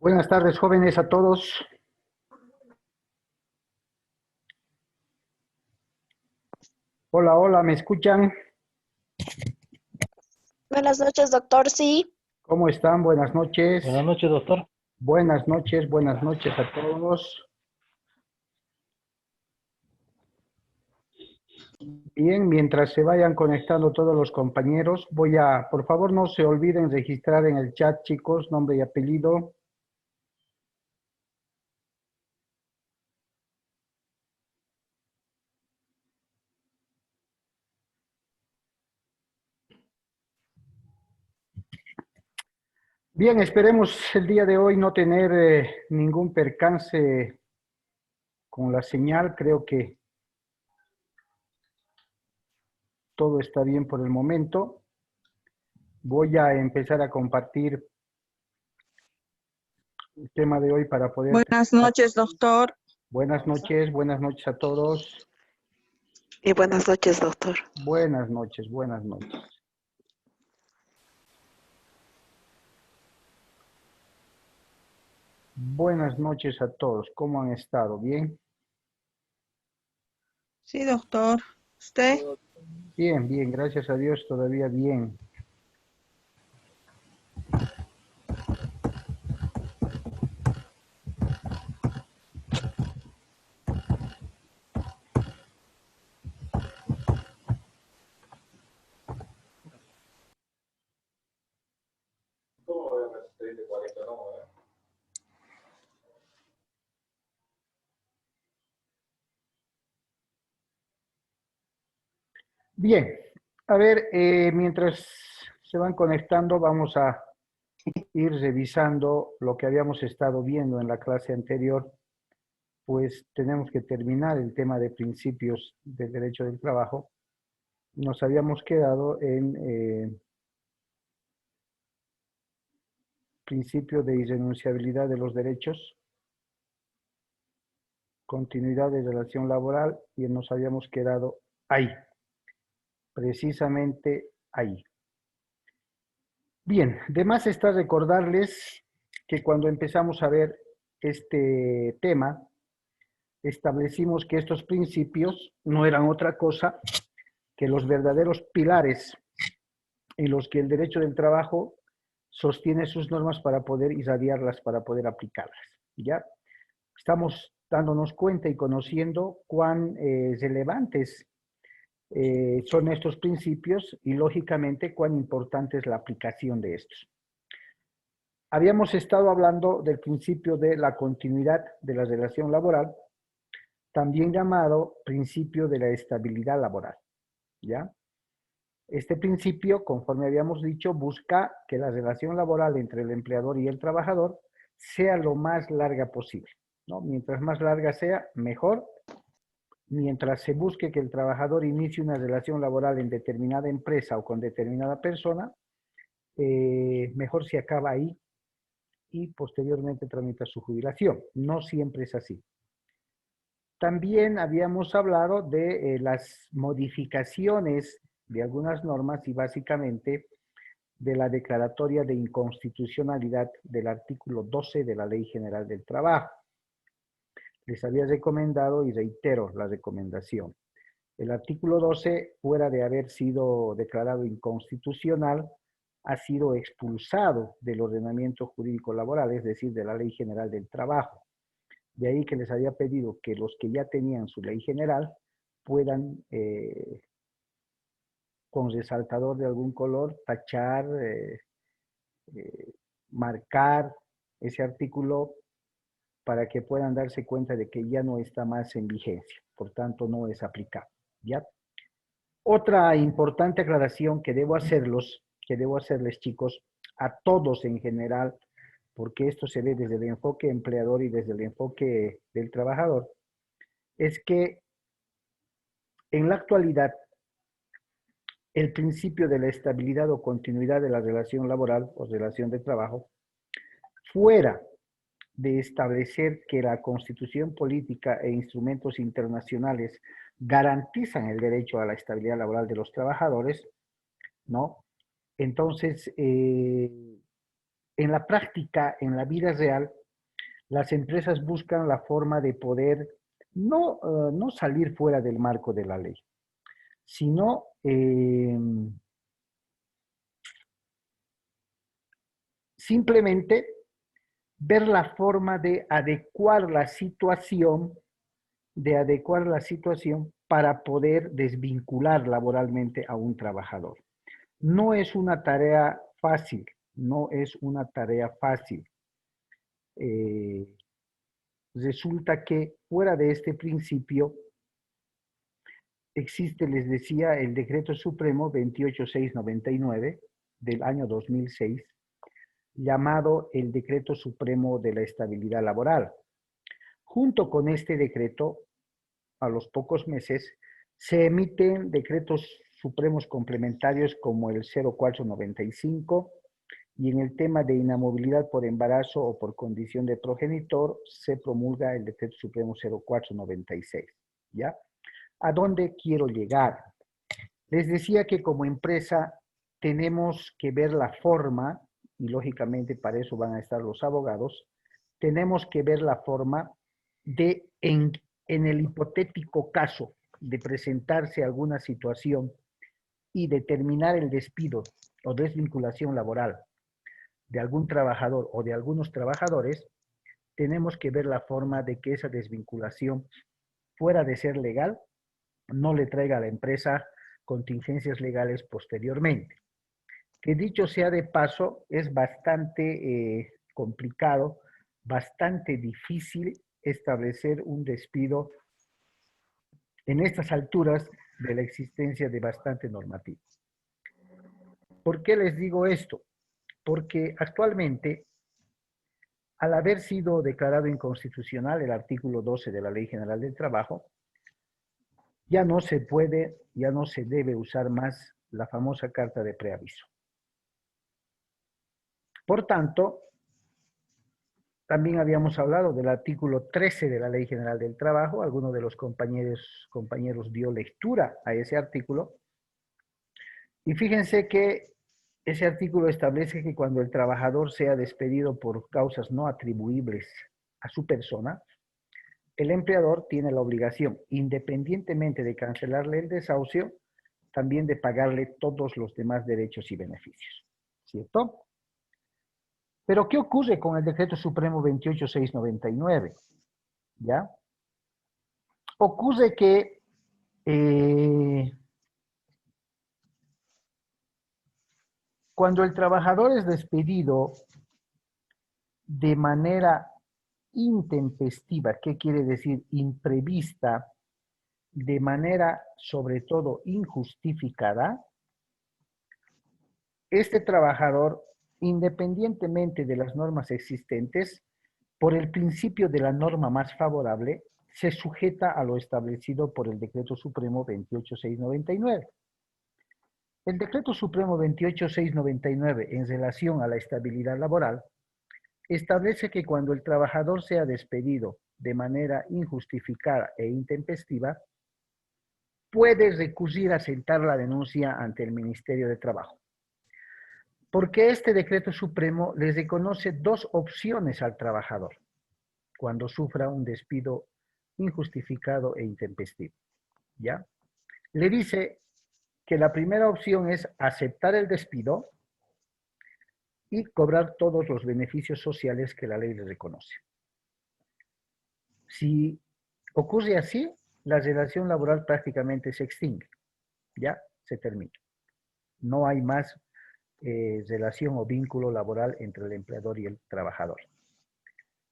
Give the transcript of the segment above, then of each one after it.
Buenas tardes, jóvenes, a todos. Hola, hola, ¿me escuchan? Buenas noches, doctor. Sí, ¿Cómo están? Buenas noches. Buenas noches, doctor. Buenas noches a todos. Bien, mientras se vayan conectando todos los compañeros, por favor, no se olviden registrar en el chat, chicos, nombre y apellido. Bien, esperemos el día de hoy no tener ningún percance con la señal. Creo que todo está bien por el momento. Voy a empezar a compartir el tema de hoy para poder Buenas terminar. noches, doctor. Buenas noches a todos. Y buenas noches, doctor. Buenas noches, buenas noches. Buenas noches a todos. ¿Cómo han estado? ¿Bien? Sí, doctor. ¿Usted? Bien, bien, gracias a Dios, todavía bien. Bien, a ver, mientras se van conectando, vamos a ir revisando lo que habíamos estado viendo en la clase anterior. Pues tenemos que terminar el tema de principios del derecho del trabajo. Nos habíamos quedado en principio de irrenunciabilidad de los derechos, continuidad de relación laboral, y nos habíamos quedado ahí, precisamente ahí. Bien, de más está recordarles que cuando empezamos a ver este tema, establecimos que estos principios no eran otra cosa que los verdaderos pilares en los que el derecho del trabajo sostiene sus normas para poder irradiarlas, para poder aplicarlas. ¿Ya? Estamos dándonos cuenta y conociendo cuán relevantes son estos principios y, lógicamente, cuán importante es la aplicación de estos. Habíamos estado hablando del principio de la continuidad de la relación laboral, también llamado principio de la estabilidad laboral, ¿ya? Este principio, conforme habíamos dicho, busca que la relación laboral entre el empleador y el trabajador sea lo más larga posible, ¿no? Mientras más larga sea, mejor. Mientras se busque que el trabajador inicie una relación laboral en determinada empresa o con determinada persona, mejor se acaba ahí y posteriormente tramita su jubilación. No siempre es así. También habíamos hablado de las modificaciones de algunas normas y básicamente de la declaratoria de inconstitucionalidad del artículo 12 de la Ley General del Trabajo. Les había recomendado y reitero la recomendación. El artículo 12, fuera de haber sido declarado inconstitucional, ha sido expulsado del ordenamiento jurídico laboral, es decir, de la Ley General del Trabajo. De ahí que les había pedido que los que ya tenían su ley general puedan, con resaltador de algún color, tachar, marcar ese artículo para que puedan darse cuenta de que ya no está más en vigencia, por tanto no es aplicable, ¿ya? Otra importante aclaración que debo hacerles, chicos, a todos en general, porque esto se ve desde el enfoque empleador y desde el enfoque del trabajador, es que en la actualidad el principio de la estabilidad o continuidad de la relación laboral o relación de trabajo, fuera de establecer que la Constitución política e instrumentos internacionales garantizan el derecho a la estabilidad laboral de los trabajadores, ¿no? Entonces, en la práctica, en la vida real, las empresas buscan la forma de poder no salir fuera del marco de la ley, sino simplemente ver la forma de adecuar la situación para poder desvincular laboralmente a un trabajador. No es una tarea fácil, no es una tarea fácil. Resulta que fuera de este principio existe, les decía, el Decreto Supremo 28699 del año 2006, llamado el Decreto Supremo de la Estabilidad Laboral. Junto con este decreto, a los pocos meses, se emiten decretos supremos complementarios como el 0495 y en el tema de inamovilidad por embarazo o por condición de progenitor se promulga el decreto supremo 0496. ¿Ya? ¿A dónde quiero llegar? Les decía que como empresa tenemos que ver la forma, y lógicamente para eso van a estar los abogados, tenemos que ver la forma de, en el hipotético caso de presentarse alguna situación y determinar el despido o desvinculación laboral de algún trabajador o de algunos trabajadores, tenemos que ver la forma de que esa desvinculación, fuera de ser legal, no le traiga a la empresa contingencias legales posteriormente. Que dicho sea de paso, es bastante complicado, bastante difícil establecer un despido en estas alturas de la existencia de bastante normativa. ¿Por qué les digo esto? Porque actualmente, al haber sido declarado inconstitucional el artículo 12 de la Ley General del Trabajo, ya no se puede, ya no se debe usar más la famosa carta de preaviso. Por tanto, también habíamos hablado del artículo 13 de la Ley General del Trabajo. Alguno de los compañeros dio lectura a ese artículo. Y fíjense que ese artículo establece que cuando el trabajador sea despedido por causas no atribuibles a su persona, el empleador tiene la obligación, independientemente de cancelarle el desahucio, también de pagarle todos los demás derechos y beneficios. ¿Cierto? Pero ¿qué ocurre con el Decreto Supremo 28699? ¿Ya? Ocurre que cuando el trabajador es despedido de manera intempestiva, ¿qué quiere decir? Imprevista, de manera sobre todo injustificada, este trabajador, independientemente de las normas existentes, por el principio de la norma más favorable, se sujeta a lo establecido por el Decreto Supremo 28699. El Decreto Supremo 28699, en relación a la estabilidad laboral, establece que cuando el trabajador sea despedido de manera injustificada e intempestiva, puede recurrir a sentar la denuncia ante el Ministerio de Trabajo. Porque este decreto supremo les reconoce dos opciones al trabajador cuando sufra un despido injustificado e intempestivo. ¿Ya? Le dice que la primera opción es aceptar el despido y cobrar todos los beneficios sociales que la ley le reconoce. Si ocurre así, la relación laboral prácticamente se extingue, ya se termina. No hay más relación o vínculo laboral entre el empleador y el trabajador.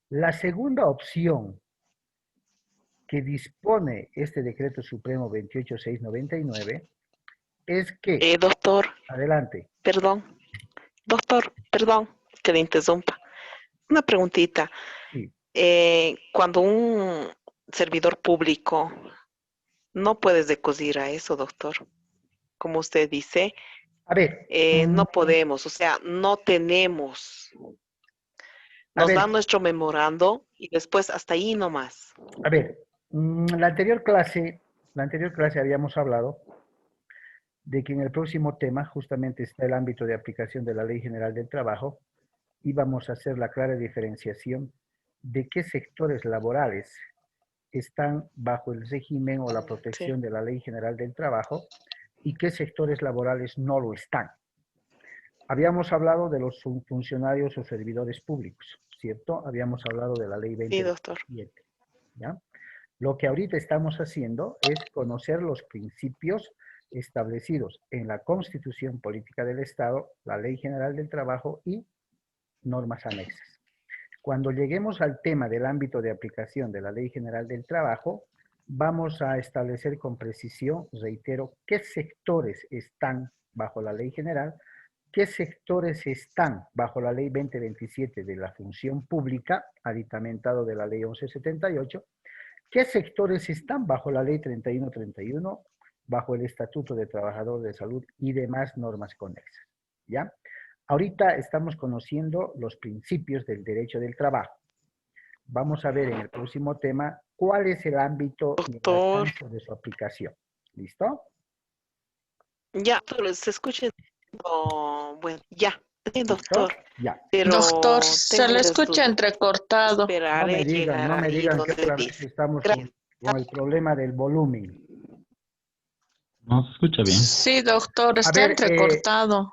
La segunda opción que dispone este Decreto Supremo 28699 es que, Doctor, adelante. perdón que le interrumpa. Una preguntita. Sí. Cuando un servidor público no puede recurrir a eso, doctor, como usted dice, A ver, no podemos, o sea, no tenemos. Nos dan nuestro memorando y después hasta ahí nomás. A ver, la anterior clase habíamos hablado de que en el próximo tema justamente está el ámbito de aplicación de la Ley General del Trabajo íbamos a hacer la clara diferenciación de qué sectores laborales están bajo el régimen o la Sí. protección de la Ley General del Trabajo y qué sectores laborales no lo están. Habíamos hablado de los funcionarios o servidores públicos, ¿cierto? Habíamos hablado de la Ley Sí, doctor. 2027, ¿ya? Lo que ahorita estamos haciendo es conocer los principios establecidos en la Constitución Política del Estado, la Ley General del Trabajo y normas anexas. Cuando lleguemos al tema del ámbito de aplicación de la Ley General del Trabajo, vamos a establecer con precisión, reitero, qué sectores están bajo la Ley General, qué sectores están bajo la Ley 2027 de la Función Pública, aditamentado de la Ley 1178, qué sectores están bajo la Ley 3131, bajo el Estatuto de Trabajador de Salud y demás normas conexas, ¿ya? Ahorita estamos conociendo los principios del derecho del trabajo. Vamos a ver en el próximo tema cuál es el ámbito y el Doctor, alcance de su aplicación. ¿Listo? ya, pero se escucha. Bueno, ya, sí, ¿Listo? doctor. Ya. Pero Doctor, se tengo le muchas escucha dudas. entrecortado. Esperaré llegar No me ahí digan que donde otra vez dice. estamos Gracias. con el problema del volumen. No se escucha bien. Sí, doctor, A está ver, entrecortado.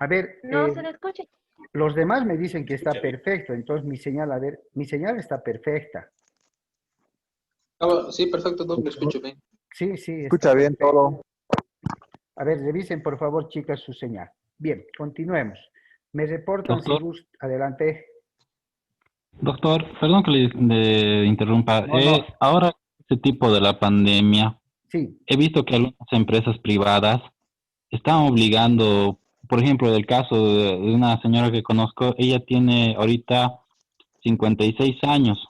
los demás me dicen que está perfecto, entonces mi señal, a ver, mi señal está perfecta. Sí, perfecto, no me escucho bien. Sí, sí, está Escucha bien perfecto. todo. A ver, revisen por favor, chicas, su señal. Bien, continuemos. Me reportan si Doctor, gusta. Adelante. doctor, perdón que le interrumpa. No, no. Ahora, este tipo de la pandemia, Sí, he visto que algunas empresas privadas están obligando, por ejemplo, el caso de una señora que conozco, ella tiene ahorita 56 años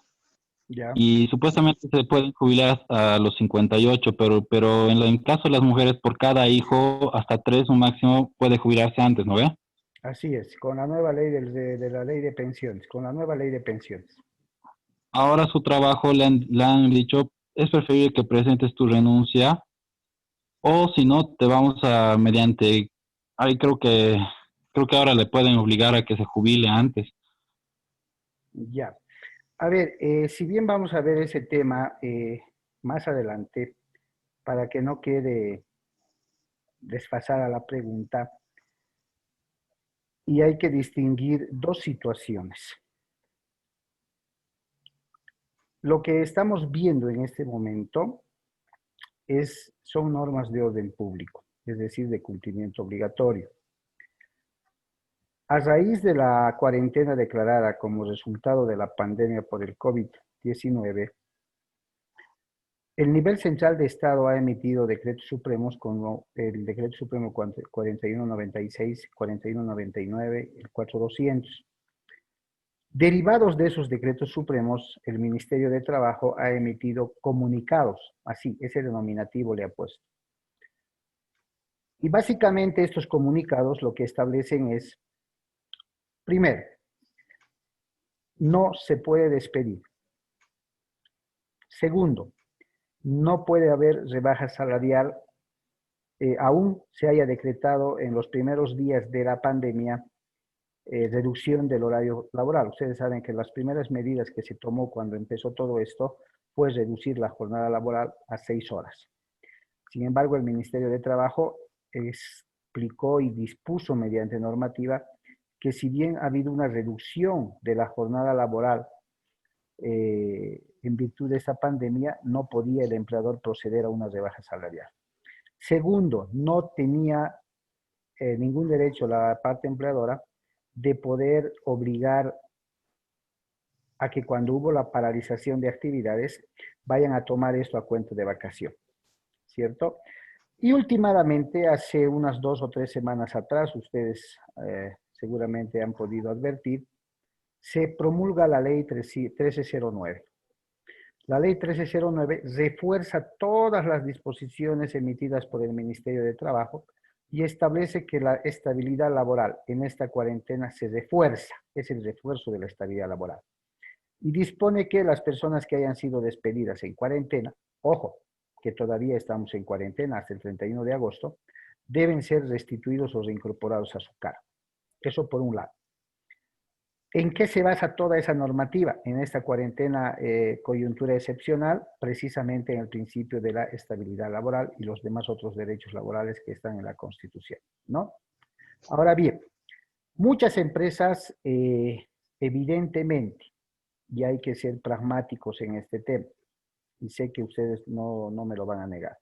ya. y supuestamente se pueden jubilar hasta los 58, pero en el caso de las mujeres, por cada hijo, hasta 3 un máximo, puede jubilarse antes, ¿no ve? Así es, con la nueva ley de la ley de pensiones, con la nueva ley de pensiones. Ahora su trabajo le han dicho, es preferible que presentes tu renuncia o si no, te vamos a mediante, ahí creo que ahora le pueden obligar a que se jubile antes. Ya. A ver, si bien vamos a ver ese tema más adelante, para que no quede desfasada la pregunta, y hay que distinguir dos situaciones. Lo que estamos viendo en este momento son normas de orden público, es decir, de cumplimiento obligatorio. A raíz de la cuarentena declarada como resultado de la pandemia por el COVID-19, el nivel central de Estado ha emitido decretos supremos como el Decreto Supremo 4196, 4199, el 4200. Derivados de esos decretos supremos, el Ministerio de Trabajo ha emitido comunicados, así, ese denominativo le ha puesto. Y básicamente estos comunicados lo que establecen es, primero, no se puede despedir. Segundo, no puede haber rebaja salarial, aún se haya decretado en los primeros días de la pandemia reducción del horario laboral. Ustedes saben que las primeras medidas que se tomó cuando empezó todo esto fue reducir la jornada laboral a 6 horas. Sin embargo, el Ministerio de Trabajo explicó y dispuso mediante normativa que si bien ha habido una reducción de la jornada laboral en virtud de esta pandemia, no podía el empleador proceder a una rebaja salarial. Segundo, no tenía ningún derecho la parte empleadora de poder obligar a que cuando hubo la paralización de actividades vayan a tomar esto a cuenta de vacación, ¿cierto? Y últimamente, hace unas 2 o 3 semanas atrás, ustedes seguramente han podido advertir, se promulga la ley 1309. La ley 1309 refuerza todas las disposiciones emitidas por el Ministerio de Trabajo y establece que la estabilidad laboral en esta cuarentena se refuerza, es el refuerzo de la estabilidad laboral. Y dispone que las personas que hayan sido despedidas en cuarentena, ojo, que todavía estamos en cuarentena hasta el 31 de agosto, deben ser restituidos o reincorporados a su cargo. Eso por un lado. ¿En qué se basa toda esa normativa? En esta cuarentena coyuntura excepcional, precisamente en el principio de la estabilidad laboral y los demás otros derechos laborales que están en la Constitución, ¿no? Ahora bien, muchas empresas, evidentemente, y hay que ser pragmáticos en este tema, y sé que ustedes no me lo van a negar.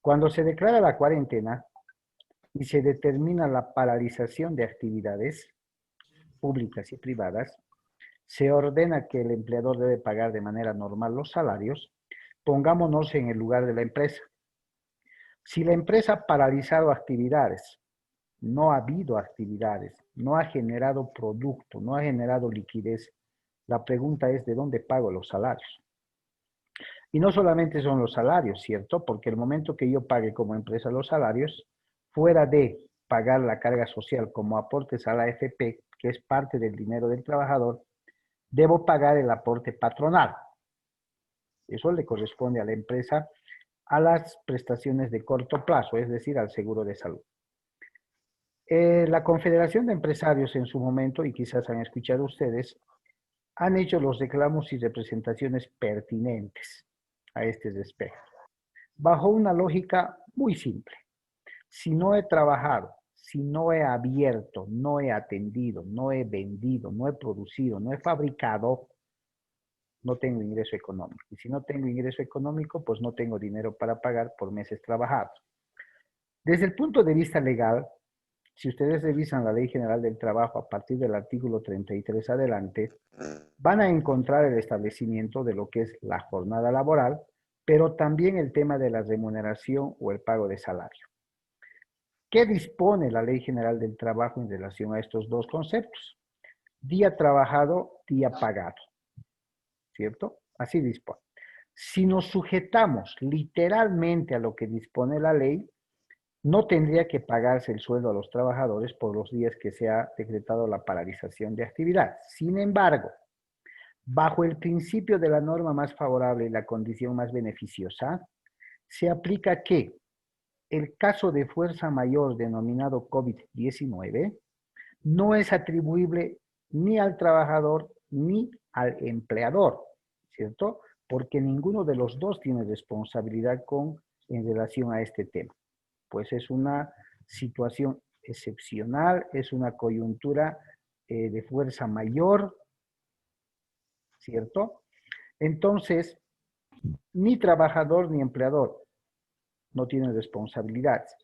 Cuando se declara la cuarentena y se determina la paralización de actividades públicas y privadas, se ordena que el empleador debe pagar de manera normal los salarios. Pongámonos en el lugar de la empresa. Si la empresa ha paralizado actividades, no ha habido actividades, no ha generado producto, no ha generado liquidez, la pregunta es ¿de dónde pago los salarios? Y no solamente son los salarios, ¿cierto? Porque el momento que yo pague como empresa los salarios, fuera de pagar la carga social como aportes a la AFP, que es parte del dinero del trabajador, debo pagar el aporte patronal. Eso le corresponde a la empresa a las prestaciones de corto plazo, es decir, al seguro de salud. La Confederación de Empresarios en su momento, y quizás han escuchado ustedes, han hecho los reclamos y representaciones pertinentes a este respecto, bajo una lógica muy simple. Si no he trabajado, si no he abierto, no he atendido, no he vendido, no he producido, no he fabricado, no tengo ingreso económico. Y si no tengo ingreso económico, pues no tengo dinero para pagar por meses trabajados. Desde el punto de vista legal, si ustedes revisan la Ley General del Trabajo a partir del artículo 33 adelante, van a encontrar el establecimiento de lo que es la jornada laboral, pero también el tema de la remuneración o el pago de salario. ¿Qué dispone la Ley General del Trabajo en relación a estos dos conceptos? Día trabajado, día pagado, ¿cierto? Así dispone. Si nos sujetamos literalmente a lo que dispone la ley, no tendría que pagarse el sueldo a los trabajadores por los días que se ha decretado la paralización de actividad. Sin embargo, bajo el principio de la norma más favorable y la condición más beneficiosa, se aplica que el caso de fuerza mayor denominado COVID-19 no es atribuible ni al trabajador ni al empleador, ¿cierto? Porque ninguno de los dos tiene responsabilidad en relación a este tema. Pues es una situación excepcional, es una coyuntura de fuerza mayor, ¿cierto? Entonces, ni trabajador ni empleador no tienen responsabilidades.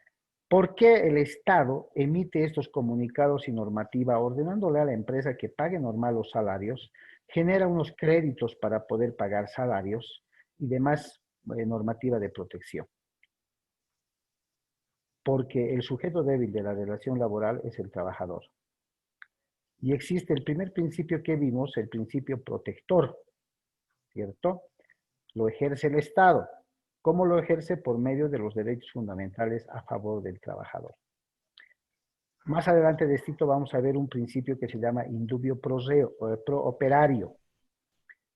¿Por qué el Estado emite estos comunicados y normativa ordenándole a la empresa que pague normal los salarios, genera unos créditos para poder pagar salarios y demás normativa de protección? Porque el sujeto débil de la relación laboral es el trabajador. Y existe el primer principio que vimos, el principio protector, ¿cierto? Lo ejerce el Estado. ¿Cómo lo ejerce? Por medio de los derechos fundamentales a favor del trabajador. Más adelante de esto vamos a ver un principio que se llama indubio pro operario.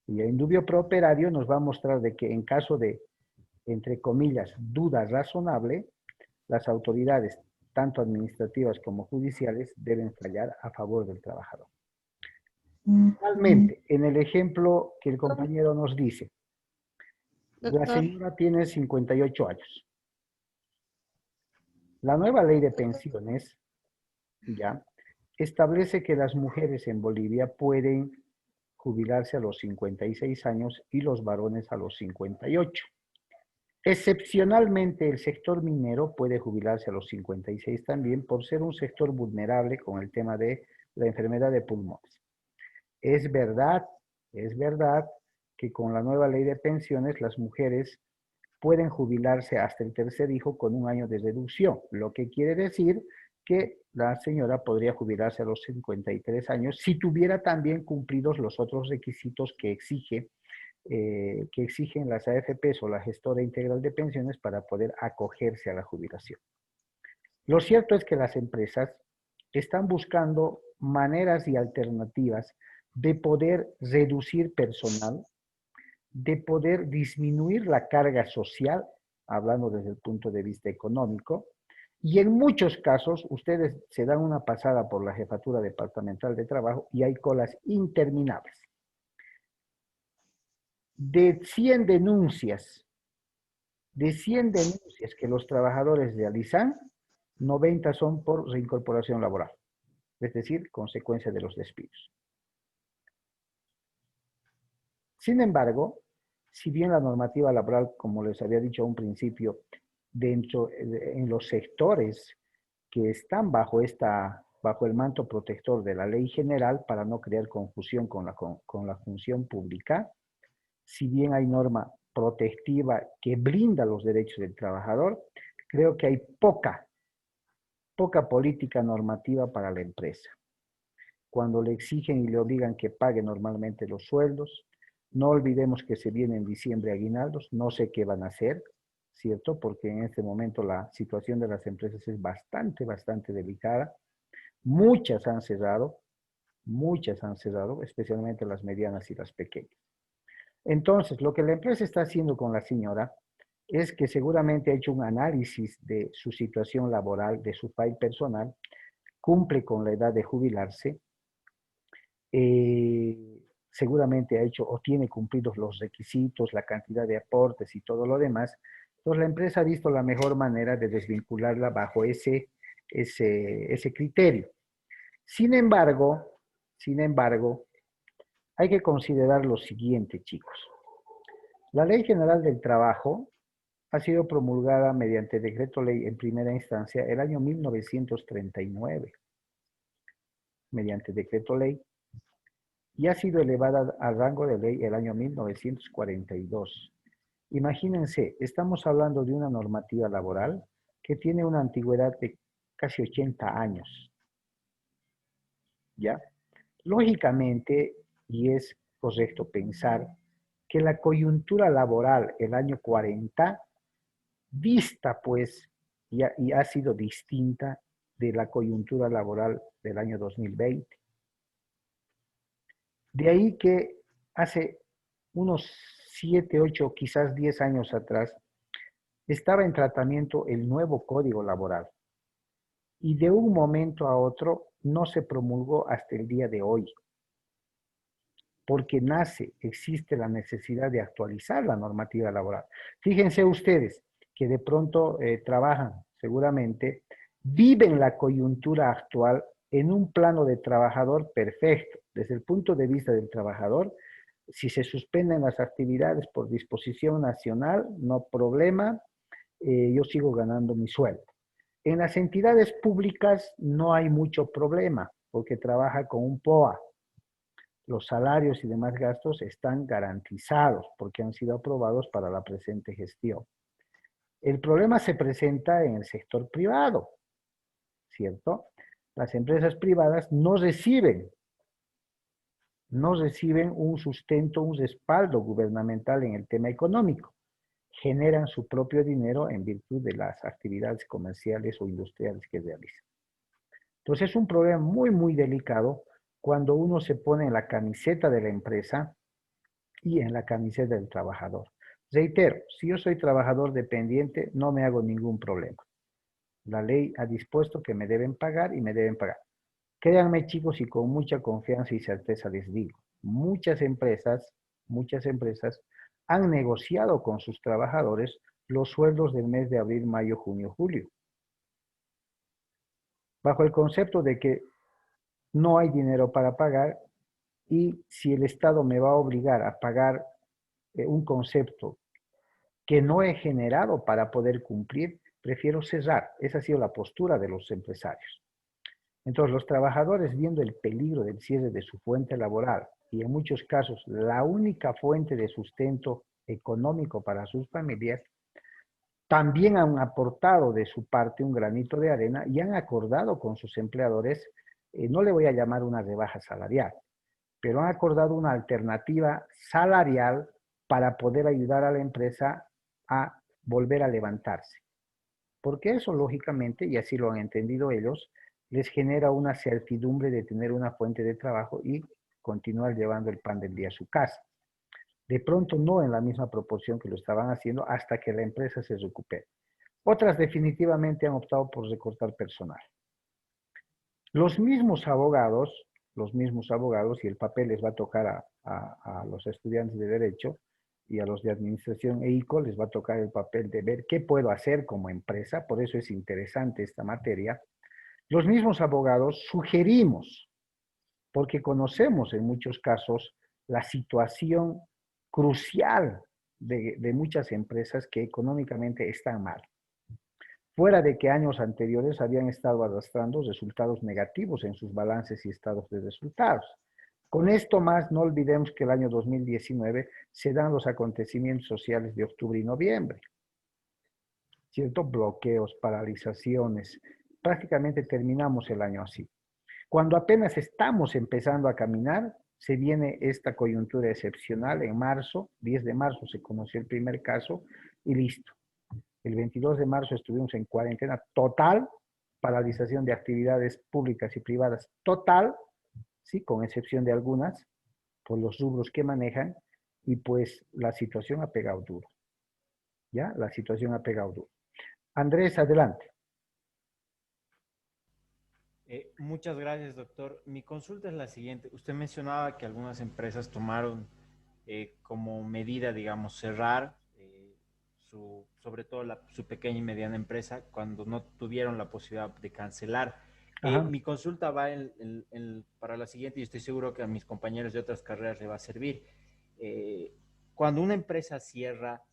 Y el indubio pro operario nos va a mostrar de que en caso de, entre comillas, duda razonable, las autoridades, tanto administrativas como judiciales, deben fallar a favor del trabajador. Finalmente, en el ejemplo que el compañero nos dice, la señora tiene 58 años. La nueva ley de pensiones ya establece que las mujeres en Bolivia pueden jubilarse a los 56 años y los varones a los 58. Excepcionalmente, el sector minero puede jubilarse a los 56 también por ser un sector vulnerable con el tema de la enfermedad de pulmones. Es verdad que con la nueva ley de pensiones las mujeres pueden jubilarse hasta el tercer hijo con un año de reducción, lo que quiere decir que la señora podría jubilarse a los 53 años si tuviera también cumplidos los otros requisitos que exigen las AFPs o la gestora integral de pensiones para poder acogerse a la jubilación. Lo cierto es que las empresas están buscando maneras y alternativas de poder reducir personal, de poder disminuir la carga social, hablando desde el punto de vista económico, Y en muchos casos, ustedes se dan una pasada por la Jefatura Departamental de Trabajo y hay colas interminables. De 100 denuncias, que los trabajadores realizan, 90 son por reincorporación laboral, es decir, consecuencia de los despidos. Sin embargo, si bien la normativa laboral, como les había dicho a un principio, en los sectores que están bajo el manto protector de la ley general, para no crear confusión con la función pública, si bien hay norma protectiva que blinda los derechos del trabajador, creo que hay poca política normativa para la empresa. Cuando le exigen y le obligan que pague normalmente los sueldos, no olvidemos que se viene en diciembre aguinaldos, no sé qué van a hacer, ¿cierto? Porque en este momento la situación de las empresas es bastante delicada. Muchas han cerrado, especialmente las medianas y las pequeñas. Entonces, lo que la empresa está haciendo con la señora es que seguramente ha hecho un análisis de su situación laboral, de su file personal, cumple con la edad de jubilarse, seguramente ha hecho o tiene cumplidos los requisitos, la cantidad de aportes y todo lo demás. Entonces, la empresa ha visto la mejor manera de desvincularla bajo ese criterio. Sin embargo, hay que considerar lo siguiente, chicos. La Ley General del Trabajo ha sido promulgada mediante decreto ley en primera instancia el año 1939, mediante decreto ley, y ha sido elevada al rango de ley el año 1942. Imagínense, estamos hablando de una normativa laboral que tiene una antigüedad de casi 80 años. ¿Ya? Lógicamente, y es correcto pensar que la coyuntura laboral el año 40 dista, pues, y ha sido distinta de la coyuntura laboral del año 2020. De ahí que hace unos 7, 8, quizás 10 años atrás, estaba en tratamiento el nuevo Código Laboral. Y de un momento a otro no se promulgó hasta el día de hoy. Porque existe la necesidad de actualizar la normativa laboral. Fíjense ustedes que de pronto trabajan, seguramente, viven la coyuntura actual en un plano de trabajador perfecto. Desde el punto de vista del trabajador, si se suspenden las actividades por disposición nacional, no problema, yo sigo ganando mi sueldo. En las entidades públicas no hay mucho problema, porque trabaja con un POA. Los salarios y demás gastos están garantizados porque han sido aprobados para la presente gestión. El problema se presenta en el sector privado, ¿cierto? Las empresas privadas no reciben un sustento, un respaldo gubernamental en el tema económico. Generan su propio dinero en virtud de las actividades comerciales o industriales que realizan. Entonces es un problema muy delicado cuando uno se pone en la camiseta de la empresa y en la camiseta del trabajador. Reitero, si yo soy trabajador dependiente, no me hago ningún problema. La ley ha dispuesto que me deben pagar y me deben pagar. Créanme, chicos, y con mucha confianza y certeza les digo, muchas empresas han negociado con sus trabajadores los sueldos del mes de abril, mayo, junio, julio, bajo el concepto de que no hay dinero para pagar y si el Estado me va a obligar a pagar un concepto que no he generado para poder cumplir, prefiero cerrar. Esa ha sido la postura de los empresarios. Entonces, los trabajadores, viendo el peligro del cierre de su fuente laboral y en muchos casos la única fuente de sustento económico para sus familias, también han aportado de su parte un granito de arena y han acordado con sus empleadores, no le voy a llamar una rebaja salarial, pero han acordado una alternativa salarial para poder ayudar a la empresa a volver a levantarse. Porque eso, lógicamente, y así lo han entendido ellos, les genera una certidumbre de tener una fuente de trabajo y continuar llevando el pan del día a su casa. De pronto no en la misma proporción que lo estaban haciendo hasta que la empresa se recupere. Otras definitivamente han optado por recortar personal. Los mismos abogados, y el papel les va a tocar a los estudiantes de Derecho y a los de Administración e ICO, les va a tocar el papel de ver qué puedo hacer como empresa, por eso es interesante esta materia. Los mismos abogados sugerimos, porque conocemos en muchos casos la situación crucial de muchas empresas que económicamente están mal. Fuera de que años anteriores habían estado arrastrando resultados negativos en sus balances y estados de resultados. Con esto más, no olvidemos que el año 2019 se dan los acontecimientos sociales de octubre y noviembre. ¿Cierto? Bloqueos, paralizaciones. Prácticamente terminamos el año así. Cuando apenas estamos empezando a caminar, se viene esta coyuntura excepcional en marzo. 10 de marzo se conoció el primer caso y listo. El 22 de marzo estuvimos en cuarentena total, paralización de actividades públicas y privadas total, ¿sí? Con excepción de algunas, por los rubros que manejan, y pues la situación ha pegado duro. ¿Ya? La situación ha pegado duro. Andrés, adelante. Muchas gracias, doctor. Mi consulta es la siguiente. Usted mencionaba que algunas empresas tomaron como medida, digamos, cerrar sobre todo su pequeña y mediana empresa cuando no tuvieron la posibilidad de cancelar. Mi consulta va para la siguiente y estoy seguro que a mis compañeros de otras carreras le va a servir. Cuando una empresa cierra,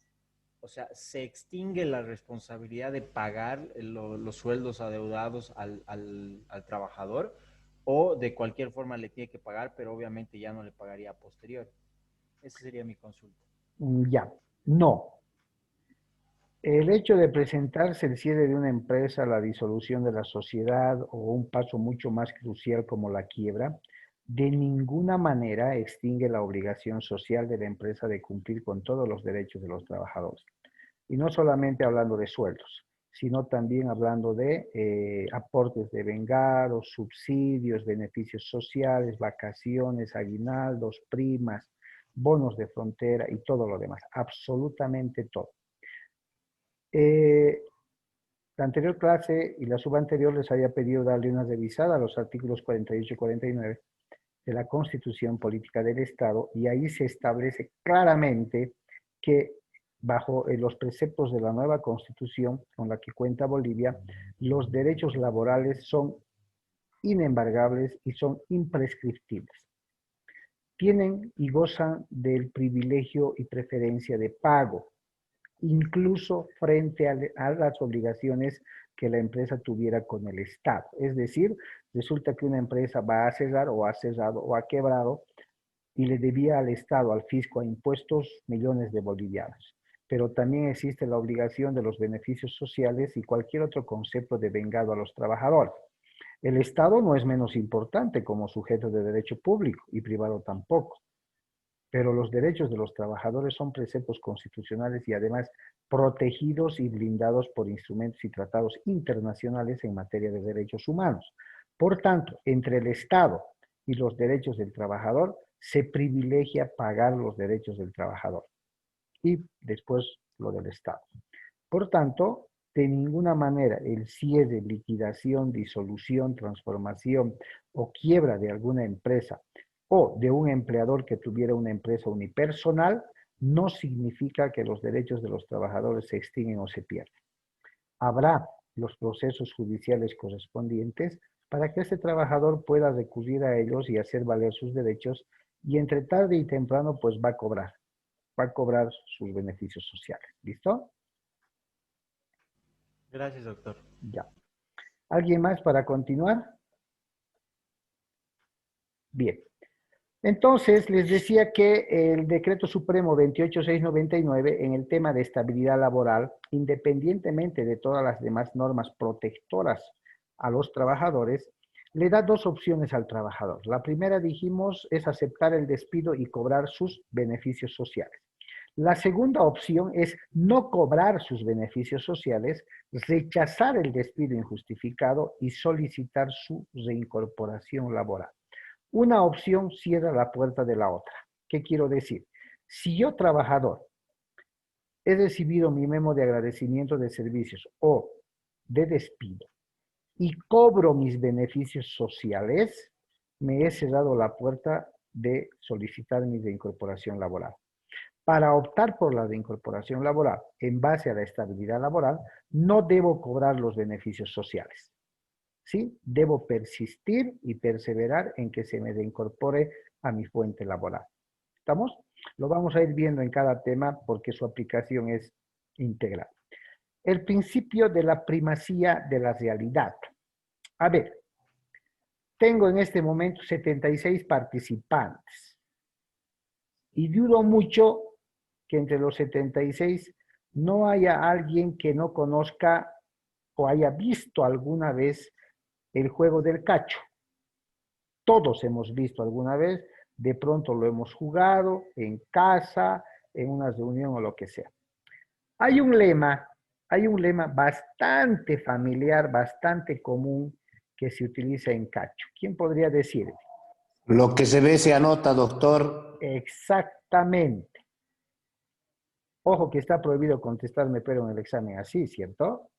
o sea, ¿se extingue la responsabilidad de pagar los sueldos adeudados al trabajador o de cualquier forma le tiene que pagar, pero obviamente ya no le pagaría a posteriori? Esa sería mi consulta. Ya, no. El hecho de presentarse el cierre de una empresa, la disolución de la sociedad o un paso mucho más crucial como la quiebra, de ninguna manera extingue la obligación social de la empresa de cumplir con todos los derechos de los trabajadores. Y no solamente hablando de sueldos, sino también hablando de aportes de vengados, subsidios, beneficios sociales, vacaciones, aguinaldos, primas, bonos de frontera y todo lo demás, absolutamente todo. La anterior clase y la subanterior les había pedido darle una revisada a los artículos 48 y 49 de la Constitución Política del Estado, y ahí se establece claramente que bajo los preceptos de la nueva Constitución con la que cuenta Bolivia, los derechos laborales son inembargables y son imprescriptibles. Tienen y gozan del privilegio y preferencia de pago, incluso frente a las obligaciones que la empresa tuviera con el Estado. Es decir, resulta que una empresa va a cerrar o ha cerrado o ha quebrado y le debía al Estado, al fisco, a impuestos millones de bolivianos. Pero también existe la obligación de los beneficios sociales y cualquier otro concepto de vengado a los trabajadores. El Estado no es menos importante como sujeto de derecho público y privado tampoco. Pero los derechos de los trabajadores son preceptos constitucionales y además protegidos y blindados por instrumentos y tratados internacionales en materia de derechos humanos. Por tanto, entre el Estado y los derechos del trabajador, se privilegia pagar los derechos del trabajador y después lo del Estado. Por tanto, de ninguna manera el cierre, liquidación, disolución, transformación o quiebra de alguna empresa o de un empleador que tuviera una empresa unipersonal no significa que los derechos de los trabajadores se extinguen o se pierden. Habrá los procesos judiciales correspondientes para que este trabajador pueda recurrir a ellos y hacer valer sus derechos, y entre tarde y temprano pues va a cobrar sus beneficios sociales. ¿Listo? Gracias, doctor. Ya. ¿Alguien más para continuar? Bien. Entonces, les decía que el Decreto Supremo 28699 en el tema de estabilidad laboral, independientemente de todas las demás normas protectoras a los trabajadores, le da dos opciones al trabajador. La primera, dijimos, es aceptar el despido y cobrar sus beneficios sociales. La segunda opción es no cobrar sus beneficios sociales, rechazar el despido injustificado y solicitar su reincorporación laboral. Una opción cierra la puerta de la otra. ¿Qué quiero decir? Si yo, trabajador, he recibido mi memo de agradecimiento de servicios o de despido y cobro mis beneficios sociales, me he cerrado la puerta de solicitar mi reincorporación laboral. Para optar por la reincorporación laboral en base a la estabilidad laboral, no debo cobrar los beneficios sociales. ¿Sí? Debo persistir y perseverar en que se me reincorpore a mi fuente laboral. ¿Estamos? Lo vamos a ir viendo en cada tema porque su aplicación es integral. El principio de la primacía de la realidad. A ver, tengo en este momento 76 participantes y dudo mucho que entre los 76 no haya alguien que no conozca o haya visto alguna vez el juego del cacho. Todos hemos visto alguna vez, de pronto lo hemos jugado en casa, en una reunión o lo que sea. Hay un lema bastante familiar, bastante común que se utiliza en cacho. ¿Quién podría decir? Lo que se ve se anota, doctor. Exactamente. Ojo que está prohibido contestarme pero en el examen así, ¿cierto?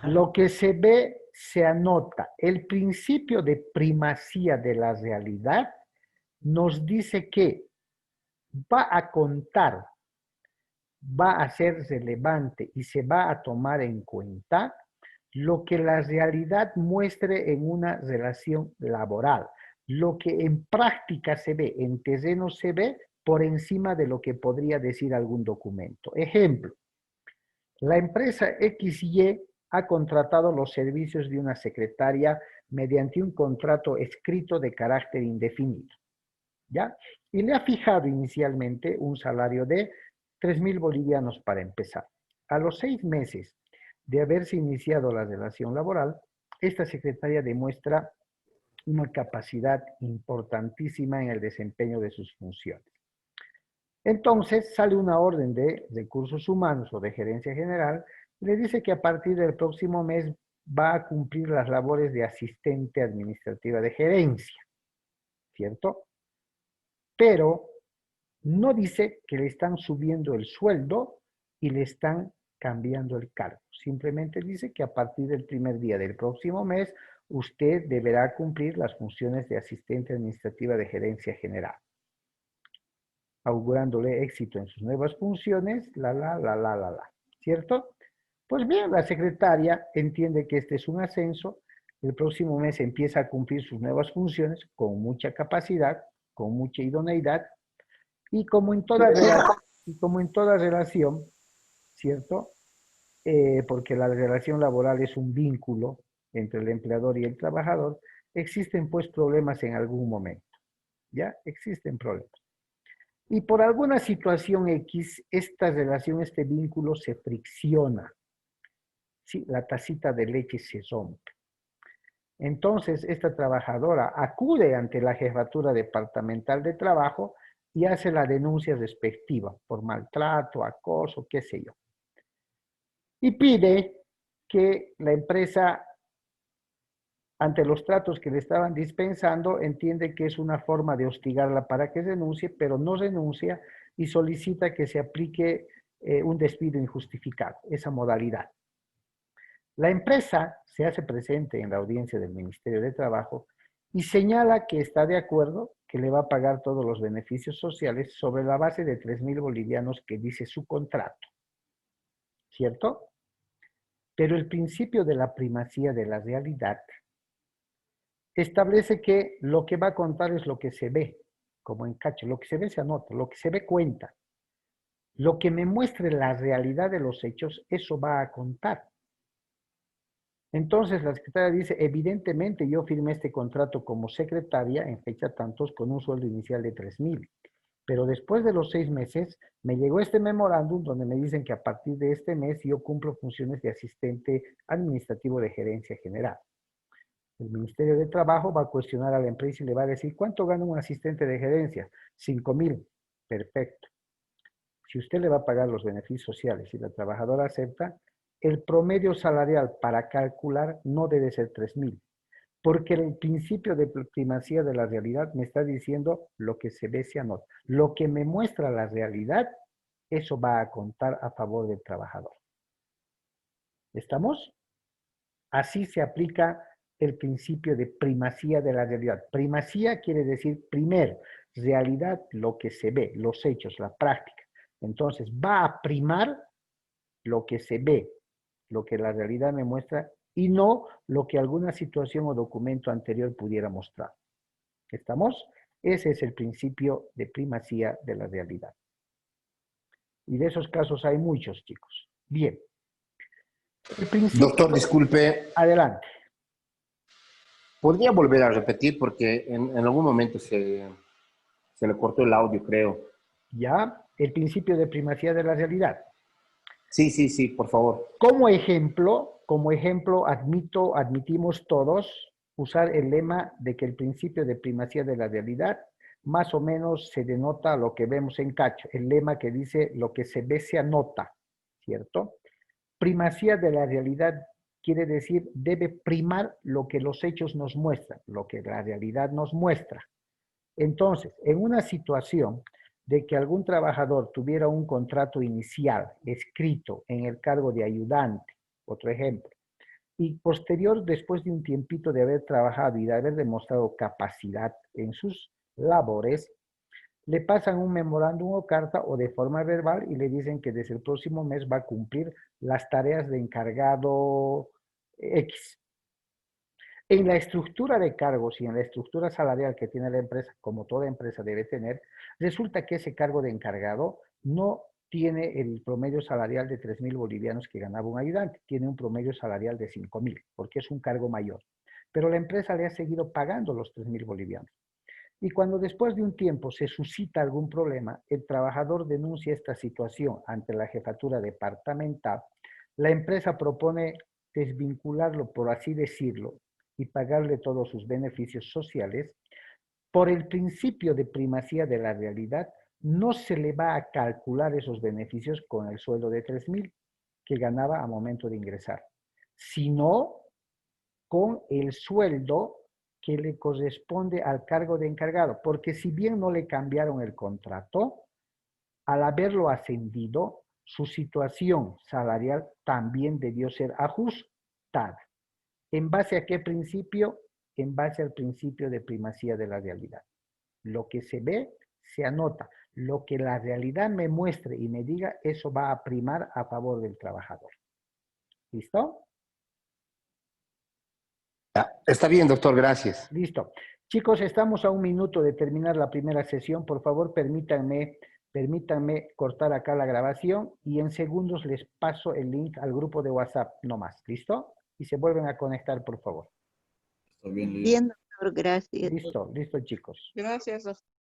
Lo que se ve se anota. El principio de primacía de la realidad nos dice que va a contar, va a ser relevante y se va a tomar en cuenta lo que la realidad muestre en una relación laboral, lo que en práctica se ve, en terreno se ve por encima de lo que podría decir algún documento. Ejemplo, la empresa XY ha contratado los servicios de una secretaria mediante un contrato escrito de carácter indefinido, ¿ya? Y le ha fijado inicialmente un salario de 3.000 bolivianos para empezar. A los 6 meses de haberse iniciado la relación laboral, esta secretaria demuestra una capacidad importantísima en el desempeño de sus funciones. Entonces sale una orden de recursos humanos o de gerencia general, le dice que a partir del próximo mes va a cumplir las labores de asistente administrativa de gerencia, ¿cierto? Pero no dice que le están subiendo el sueldo y le están cambiando el cargo. Simplemente dice que a partir del primer día del próximo mes usted deberá cumplir las funciones de asistente administrativa de gerencia general, augurándole éxito en sus nuevas funciones, ¿cierto? Pues bien, la secretaria entiende que este es un ascenso, el próximo mes empieza a cumplir sus nuevas funciones con mucha capacidad, con mucha idoneidad, y como en toda relación, ¿cierto? Porque la relación laboral es un vínculo entre el empleador y el trabajador, existen pues problemas en algún momento, ¿ya? Existen problemas. Y por alguna situación X, esta relación, este vínculo se fricciona. Sí, la tacita de leche se rompe. Entonces, esta trabajadora acude ante la jefatura departamental de trabajo y hace la denuncia respectiva por maltrato, acoso, qué sé yo. Y pide que la empresa, ante los tratos que le estaban dispensando, entiende que es una forma de hostigarla para que renuncie, pero no renuncia y solicita que se aplique un despido injustificado, esa modalidad. La empresa se hace presente en la audiencia del Ministerio de Trabajo y señala que está de acuerdo, que le va a pagar todos los beneficios sociales sobre la base de 3.000 bolivianos que dice su contrato, ¿cierto? Pero el principio de la primacía de la realidad establece que lo que va a contar es lo que se ve, como en cacho, lo que se ve se anota, lo que se ve cuenta. Lo que me muestre la realidad de los hechos, eso va a contar. Entonces la secretaria dice, evidentemente yo firmé este contrato como secretaria en fecha tantos con un sueldo inicial de 3.000, pero después de los 6 meses me llegó este memorándum donde me dicen que a partir de este mes yo cumplo funciones de asistente administrativo de gerencia general. El Ministerio de Trabajo va a cuestionar a la empresa y le va a decir, ¿cuánto gana un asistente de gerencia? 5.000. Perfecto. Si usted le va a pagar los beneficios sociales y la trabajadora acepta, el promedio salarial para calcular no debe ser 3.000, porque el principio de primacía de la realidad me está diciendo lo que se ve se anota. Lo que me muestra la realidad, eso va a contar a favor del trabajador. ¿Estamos? Así se aplica el principio de primacía de la realidad. Primacía quiere decir primero, realidad, lo que se ve, los hechos, la práctica. Entonces, va a primar lo que se ve, lo que la realidad me muestra, y no lo que alguna situación o documento anterior pudiera mostrar. ¿Estamos? Ese es el principio de primacía de la realidad. Y de esos casos hay muchos, chicos. Bien. El principio... Doctor, disculpe, Adelante. ¿podría volver a repetir? Porque en algún momento se le cortó el audio, creo. Ya, el principio de primacía de la realidad. Sí, por favor. Como ejemplo, admitimos todos usar el lema de que el principio de primacía de la realidad más o menos se denota lo que vemos en Cacho. El lema que dice lo que se ve se anota, ¿cierto? Primacía de la realidad quiere decir debe primar lo que los hechos nos muestran, lo que la realidad nos muestra. Entonces, en una situación de que algún trabajador tuviera un contrato inicial escrito en el cargo de ayudante, otro ejemplo, y posterior, después de un tiempito de haber trabajado y de haber demostrado capacidad en sus labores, le pasan un memorándum o carta o de forma verbal y le dicen que desde el próximo mes va a cumplir las tareas de encargado X. En la estructura de cargos y en la estructura salarial que tiene la empresa, como toda empresa debe tener, resulta que ese cargo de encargado no tiene el promedio salarial de 3.000 bolivianos que ganaba un ayudante, tiene un promedio salarial de 5.000, porque es un cargo mayor. Pero la empresa le ha seguido pagando los 3.000 bolivianos. Y cuando después de un tiempo se suscita algún problema, el trabajador denuncia esta situación ante la jefatura departamental, la empresa propone desvincularlo, por así decirlo, y pagarle todos sus beneficios sociales. Por el principio de primacía de la realidad, no se le va a calcular esos beneficios con el sueldo de 3.000 que ganaba a momento de ingresar, sino con el sueldo que le corresponde al cargo de encargado, porque si bien no le cambiaron el contrato, al haberlo ascendido, su situación salarial también debió ser ajustada. ¿En base a qué principio? En base al principio de primacía de la realidad. Lo que se ve, se anota. Lo que la realidad me muestre y me diga, eso va a primar a favor del trabajador. ¿Listo? Está bien, doctor, gracias. Listo. Chicos, estamos a 1 minuto de terminar la primera sesión. Por favor, permítanme cortar acá la grabación y en segundos les paso el link al grupo de WhatsApp, no más. ¿Listo? Y se vuelven a conectar, por favor. Bien, doctor, gracias. Listo, chicos. Gracias, doctor.